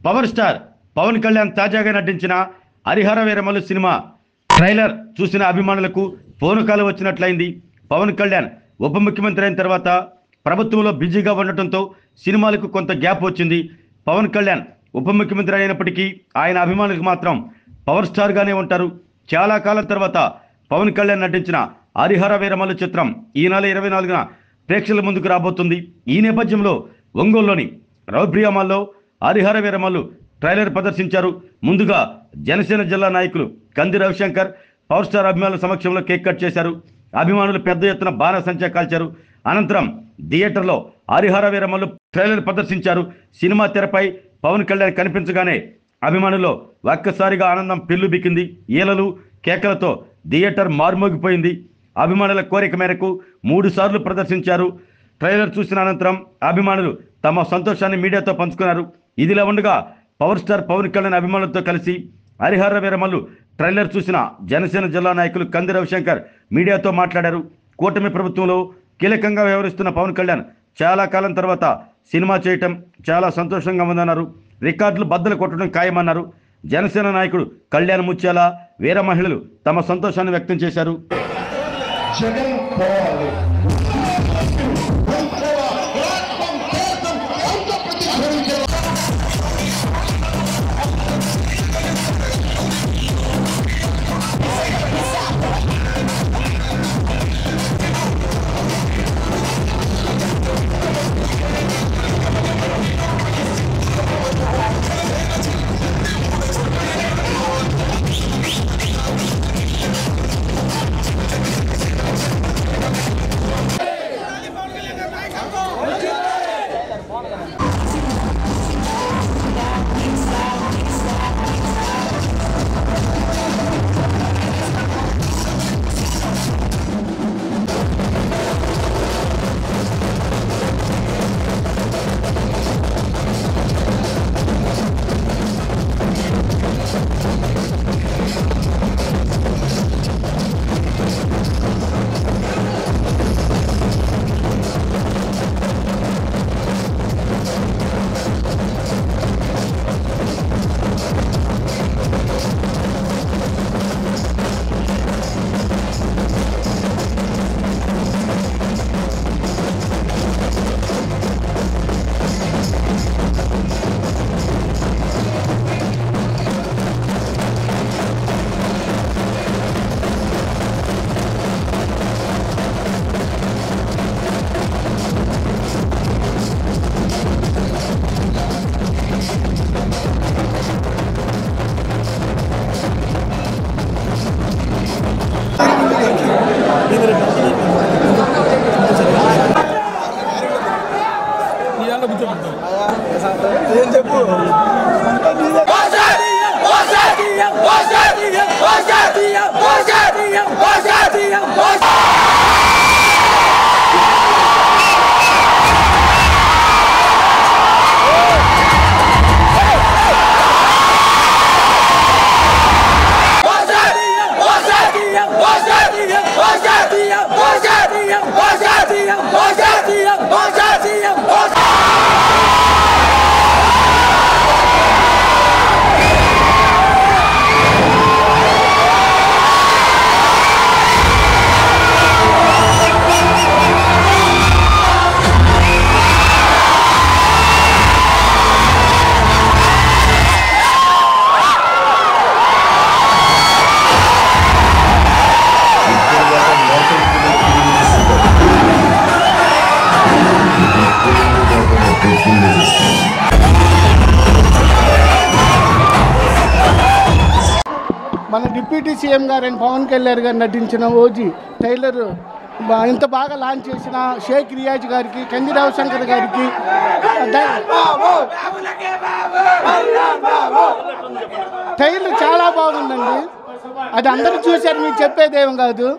Power star Pawan Kalyan తాజాగా నటించిన Harihara Veeramallu cinema trailer చూసిన అభిమానులకు ఫోన్ కాల్ వచ్చినట్లయింది. పవన్ కళ్యాణ్ ఉప ముఖ్యమంత్రి అయిన తర్వాత ప్రభుత్వంలో బిజీగా ఉండటంతో సినిమాలకు కొంత గ్యాప్ వచ్చింది. పవన్ కళ్యాణ్ ఉప ముఖ్యమంత్రి అయినప్పటికీ ఆయన అభిమానులకు మాత్రం పవర్ స్టార్గానే ఉంటారు. చాలా కాలం తర్వాత పవన్ కళ్యాణ్ నటించిన హరిహర వీరమల్లు చిత్రం ఈ నెల 24న ప్రేక్షకుల ముందుకు రాబోతుంది. ఈ నేపథ్యంలో ఒంగోలులోని రౌప్రియా మాల్లో హరిహర వీరమల్లు ట్రైలర్ ప్రదర్శించారు. ముందుగా జనసేన జిల్లా నాయకులు కంది రవిశంకర్ పవర్ స్టార్ అభిమానుల సమక్షంలో కేక్ కట్ చేశారు. అభిమానులు పెద్ద ఎత్తున బాణసంచా కాల్చారు. అనంతరం థియేటర్లో హరిహర వీరమల్లు ట్రైలర్ ప్రదర్శించారు. సినిమా తెరపై పవన్ కళ్యాణ్ కనిపించగానే అభిమానుల్లో ఒక్కసారిగా ఆనందం పెల్లుబికింది. ఈలలు కేకలతో థియేటర్ మార్మోగిపోయింది. అభిమానుల కోరిక మేరకు 3 సార్లు ప్రదర్శించారు. ట్రైలర్ చూసిన అనంతరం అభిమానులు తమ సంతోషాన్ని మీడియాతో పంచుకున్నారు. ఇదిలా ఉండగా పవర్ స్టార్ పవన్ కళ్యాణ్ అభిమానులతో కలిసి హరిహర వీరమల్లు ట్రైలర్ చూసిన జనసేన జిల్లా నాయకులు కంది రవిశంకర్ మీడియాతో మాట్లాడారు. కూటమి ప్రభుత్వంలో కీలకంగా వ్యవహరిస్తున్న పవన్ కళ్యాణ్ చాలా కాలం తర్వాత సినిమా చేయటం చాలా సంతోషంగా ఉందన్నారు. రికార్డులు బద్దలు కొట్టడం ఖాయమన్నారు. జనసేన నాయకుడు కళ్యాణ్ ముత్యాల వీర మహిళలు తమ సంతోషాన్ని వ్యక్తం చేశారు. మన డిప్యూటీ సీఎం గారైన పవన్ కళ్యాణ్ గారు నటించిన ఓజీ ట్రైలర్ ఇంత బాగా లాంచ్ చేసిన షేక్ రియాజ్ గారికి, కంది రవిశంకర్ గారికి, ట్రైలర్ చాలా బాగుందండి. అది అందరూ చూశారు, మీకు చెప్పేదేం కాదు.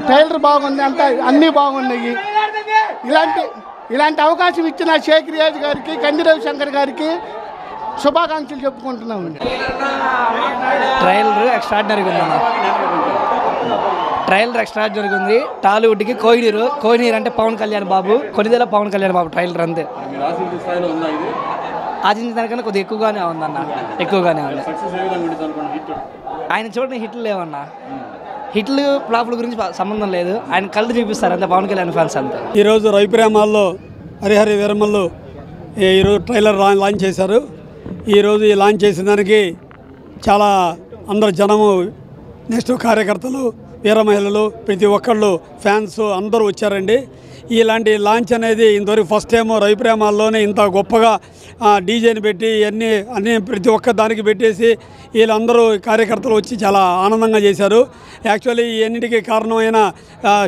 ట్రైలర్ బాగుంది, అంతా అన్నీ బాగున్నాయి. ఇలాంటి అవకాశం ఇచ్చిన షేక్ రియాజ్ గారికి, కంది రవిశంకర్ గారికి శుభాకాంక్షలు చెప్పుకుంటున్నాము. ట్రైలర్ ఎక్స్ట్రాడినరీగా ఉందన్న. ట్రైలర్ ఎక్స్ట్రాడినరీగా ఉంది. టాలీవుడ్కి కోహినీర్ అంటే పవన్ కళ్యాణ్ బాబు, కొనిదెల పవన్ కళ్యాణ్ బాబు ట్రైలర్ అంతే. ఆశించిన దానికన్నా కొద్దిగా ఎక్కువగానే ఉందన్న, ఎక్కువగానే ఉంది. ఆయన చూడని హిట్లు లేవన్నా, హిట్లు ఫ్లాప్ల గురించి సంబంధం లేదు, ఆయన కళ్ళు చూపిస్తారు అంతే పవన్ కళ్యాణ్ ఫ్యాన్స్ అంతా. ఈరోజు రవిప్రేమాల్లో హరిహర వీరమల్లు ఈరోజు ట్రైలర్ లాంచ్ చేశారు. ఈరోజు ఈ లాంచ్ చేసిన దానికి చాలా అందరు జనము, నెక్స్ట్ కార్యకర్తలు, వీర మహిళలు, ప్రతి ఒక్కళ్ళు ఫ్యాన్స్ అందరూ వచ్చారండి. ఇలాంటి లాంచ్ అనేది ఇంతవరకు ఫస్ట్ టైం రవిప్రేమాల్లోనే ఇంత గొప్పగా డీజేని పెట్టి అన్నీ ప్రతి ఒక్క దానికి పెట్టేసి వీళ్ళందరూ కార్యకర్తలు వచ్చి చాలా ఆనందంగా చేశారు. యాక్చువల్లీ ఇవన్నిటికీ కారణమైన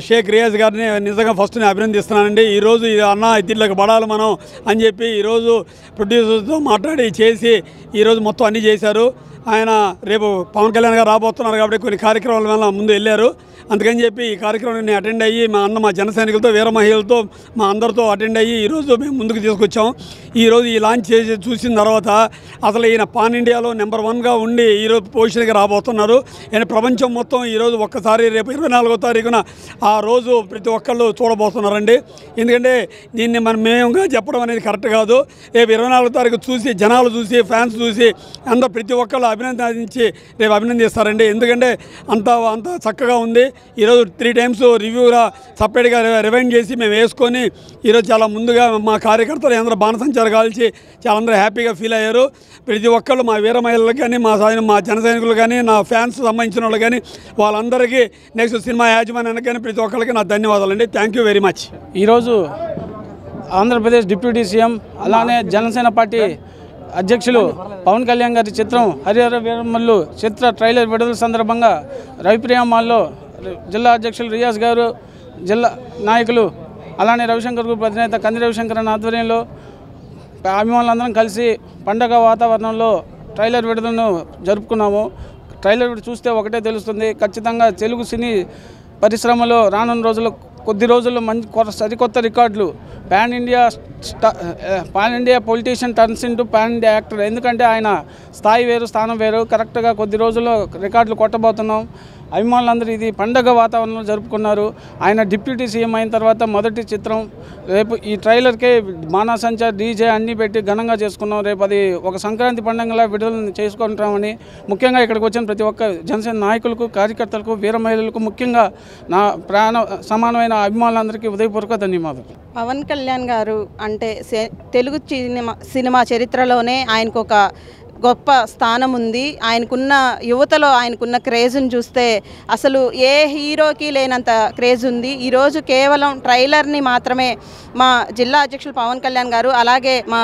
షేక్ రియాజ్ గారిని నిజంగా ఫస్ట్ నేను అభినందిస్తున్నానండి. ఈరోజు అన్న దీంట్లోకి పడాలి మనం అని చెప్పి ఈరోజు ప్రొడ్యూసర్తో మాట్లాడి చేసి ఈరోజు మొత్తం అన్నీ చేశారు. ఆయన రేపు పవన్ కళ్యాణ్ గారు రాబోతున్నారు కాబట్టి కొన్ని కార్యక్రమాల వల్ల ముందు వెళ్ళారు. అందుకని చెప్పి ఈ కార్యక్రమాన్ని అటెండ్ అయ్యి మా జన సైనికులతో, వీర మహిళలతో, మా అందరితో అటెండ్ అయ్యి ఈరోజు మేము ముందుకు తీసుకొచ్చాం. ఈరోజు ఈ లాంచ్ చేసి చూసిన తర్వాత అసలు ఈయన పాన్ ఇండియాలో నెంబర్ 1గా ఉండి ఈరోజు పొజిషన్కి రాబోతున్నారు. ఈయన ప్రపంచం మొత్తం ఈరోజు ఒక్కసారి రేపు 24వ తారీఖున ఆ రోజు ప్రతి ఒక్కళ్ళు చూడబోతున్నారండి. ఎందుకంటే దీన్ని మేముగా చెప్పడం అనేది కరెక్ట్ కాదు. రేపు 24వ తారీఖు చూసి జనాలు చూసి ఫ్యాన్స్ చూసి అందరూ ప్రతి ఒక్కళ్ళు అభినందించి రేపు అభినందిస్తారండి. ఎందుకంటే అంత చక్కగా ఉంది. ఈరోజు 3 టైమ్స్ రివ్యూగా సపరేట్గా రివైండ్ చేసి మేము వేసుకొని ఈరోజు చాలా ముందుగా మా కార్యకర్తలు అందరూ బాణసంచారు కాల్చి చాలా అందరూ హ్యాపీగా ఫీల్ అయ్యారు. ప్రతి ఒక్కళ్ళు మా వీర మహిళలకు కానీ, మా జన సైనికులు కానీ, నా ఫ్యాన్స్ సంబంధించిన వాళ్ళు కానీ వాళ్ళందరికీ నెక్స్ట్ సినిమా యాజమాన్యానికి కానీ ప్రతి ఒక్కరికి నా ధన్యవాదాలండి. Thank you very much. ఈరోజు ఆంధ్రప్రదేశ్ డిప్యూటీ సీఎం అలానే జనసేన పార్టీ అధ్యక్షులు పవన్ కళ్యాణ్ గారి చిత్రం హరిహర వీరమల్లు చిత్ర ట్రైలర్ విడుదల సందర్భంగా రవిప్రియ మాల్లో జిల్లా అధ్యక్షులు రియాజ్ గారు, జిల్లా నాయకులు అలానే రవిశంకర్ గ్రూప్ అధినేత కంది రవిశంకర్ అన్న ఆధ్వర్యంలో అభిమానులందరం కలిసి పండగ వాతావరణంలో ట్రైలర్ విడుదలను జరుపుకున్నాము. ట్రైలర్ చూస్తే ఒకటే తెలుస్తుంది, ఖచ్చితంగా తెలుగు సినీ పరిశ్రమలో రానున్న రోజుల్లో కొద్ది రోజుల్లో సరికొత్త రికార్డులు pan India politician turns into pan India actor. ఎందుకంటే ఆయన స్థాయి వేరు, స్థానం వేరు. కరెక్ట్గా కొద్ది రోజుల్లో రికార్డులు కొట్టబోతున్నాం. అభిమానులందరూ ఇది పండగ వాతావరణంలో జరుపుకున్నారు. ఆయన డిప్యూటీ సీఎం అయిన తర్వాత మొదటి చిత్రం. రేపు ఈ ట్రైలర్కే బాణాసంచా, డీజే అన్నీ పెట్టి ఘనంగా చేసుకున్నాం. రేపు అది ఒక సంక్రాంతి పండుగలా విడుదల చేసుకుంటామని ముఖ్యంగా ఇక్కడికి వచ్చిన ప్రతి ఒక్క జనసేన నాయకులకు, కార్యకర్తలకు, వీర మహిళలకు, ముఖ్యంగా నా ప్రాణ సమానమైన అభిమానులందరికీ ఉదయపూర్వక ధన్యవాదాలు. పవన్ కళ్యాణ్ గారు అంటే తెలుగు సినిమా చరిత్రలోనే ఆయనకు ఒక గొప్ప స్థానం ఉంది. ఆయనకున్న యువతలో ఆయనకున్న క్రేజ్ని చూస్తే అసలు ఏ హీరోకి లేనంత క్రేజ్ ఉంది. ఈరోజు కేవలం ట్రైలర్ని మాత్రమే మా జిల్లా అధ్యక్షులు పవన్ కళ్యాణ్ గారు, అలాగే మా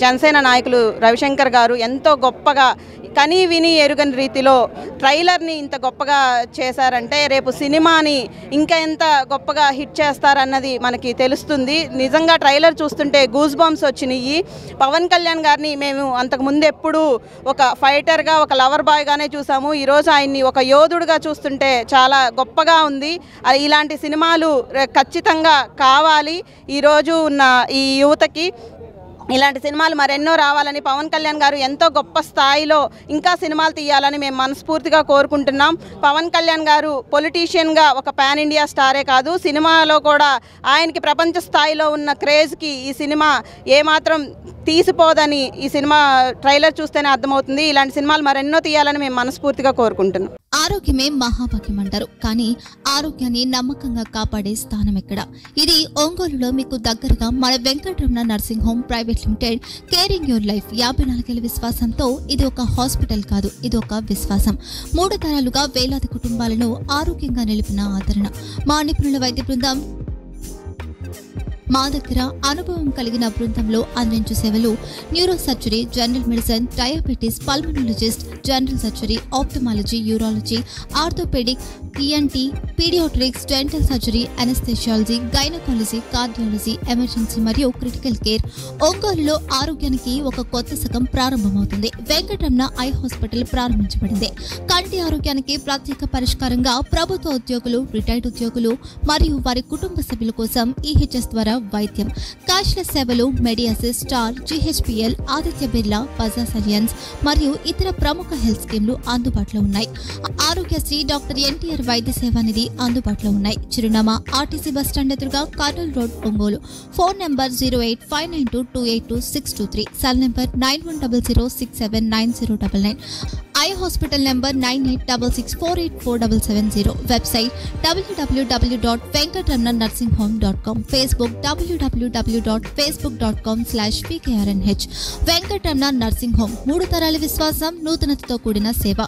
జనసేన నాయకులు రవిశంకర్ గారు ఎంతో గొప్పగా కనీ విని ఎరుగని రీతిలో ట్రైలర్ని ఇంత గొప్పగా చేశారంటే రేపు సినిమాని ఇంకా ఎంత గొప్పగా హిట్ చేస్తారన్నది మనకి తెలుస్తుంది. నిజంగా ట్రైలర్ చూస్తుంటే గూస్ బంప్స్ వచ్చినాయి. పవన్ కళ్యాణ్ గారిని మేము అంతకుముందు ఎప్పుడూ ఒక ఫైటర్గా, ఒక లవర్ బాయ్గానే చూసాము. ఈరోజు ఆయన్ని ఒక యోధుడుగా చూస్తుంటే చాలా గొప్పగా ఉంది. ఇలాంటి సినిమాలు ఖచ్చితంగా కావాలి. ఈరోజు ఉన్న ఈ యువతకి ఇలాంటి సినిమాలు మరెన్నో రావాలని, పవన్ కళ్యాణ్ గారు ఎంతో గొప్ప స్థాయిలో ఇంకా సినిమాలు తీయాలని మేము మనస్ఫూర్తిగా కోరుకుంటున్నాం. పవన్ కళ్యాణ్ గారు పొలిటీషియన్గా ఒక పాన్ ఇండియా స్టారే కాదు, సినిమాలో కూడా ఆయనకి ప్రపంచ స్థాయిలో ఉన్న క్రేజ్కి ఈ సినిమా ఏమాత్రం తీసిపోదని ఈ సినిమా ట్రైలర్ చూస్తేనే అర్థమవుతుంది. ఇలాంటి సినిమాలు మరెన్నో తీయాలని మేము మనస్ఫూర్తిగా కోరుకుంటున్నాం. ఆరోగ్యమే మహాభాగ్యం అంటారు, కానీ ఆరోగ్యాన్ని నమ్మకంగా కాపాడే స్థానం ఎక్కడ? ఇది ఒంగోలులో మీకు దగ్గరగా మన Venkataramana nursing home private limited. Caring your life 54 ఏళ్ల విశ్వాసంతో ఇది ఒక హాస్పిటల్ కాదు, ఇది ఒక విశ్వాసం. 3 తరాలుగా వేలాది కుటుంబాలను ఆరోగ్యంగా నిలిపిన ఆదరణ. మా నిపుణుల వైద్య బృందం మా దగ్గర అనుభవం కలిగిన బృందంలో అందించే సేవలు neuro surgery, general medicine, diabetes, pulmonologist, general surgery, ophthalmology, urology, orthopedic, ENT, pediatrics, dental surgery, anesthesiology, gynecology, cardiology, emergency మరియు క్రిటికల్ కేర్. ఒంగోలులో ఆరోగ్యానికి ఒక కొత్త శకం ప్రారంభమవుతుంది. వెంకటరమణ ఐ హాస్పిటల్ ప్రారంభించబడింది. కంటి ఆరోగ్యానికి ప్రత్యేక పరిష్కారంగా ప్రభుత్వ ఉద్యోగులు, రిటైర్డ్ ఉద్యోగులు మరియు వారి కుటుంబ సభ్యుల కోసం ఈహెచ్ఎస్ ద్వారా వైద్యం. క్యాష్లెస్ సేవలు Mediassist, Star, GHPL, Aditya Birla, Bajaj Allianz మరియు ఇతర ప్రముఖ హెల్త్ స్కీమ్లు అందుబాటులో ఉన్నాయి. ఆరోగ్యశ్రీ, డాక్టర్ ఎన్టీఆర్ వైద్య సేవా నిధి అందుబాటులో ఉన్నాయి. చిరునామా RTC బస్ స్టాండ్ ఎదురుగా, Kurnool road, Ongole. Phone number 08592282623, cell number 9100679099, eye hospital number 9866484770, website www.venkatramannursing.com, Facebook www.facebook.com/VKRNH. Venkataramana nursing home, 3 తరాల విశ్వాసం, నూతనతతో కూడిన సేవ.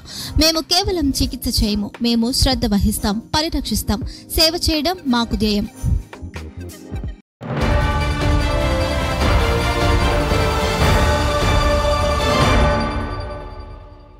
మేము కేవలం చికిత్స చేయము, మేము శ్రద్ధ వహిస్తాం, పరిరక్షిస్తాం. సేవ చేయడం మాకు ధ్యేయం.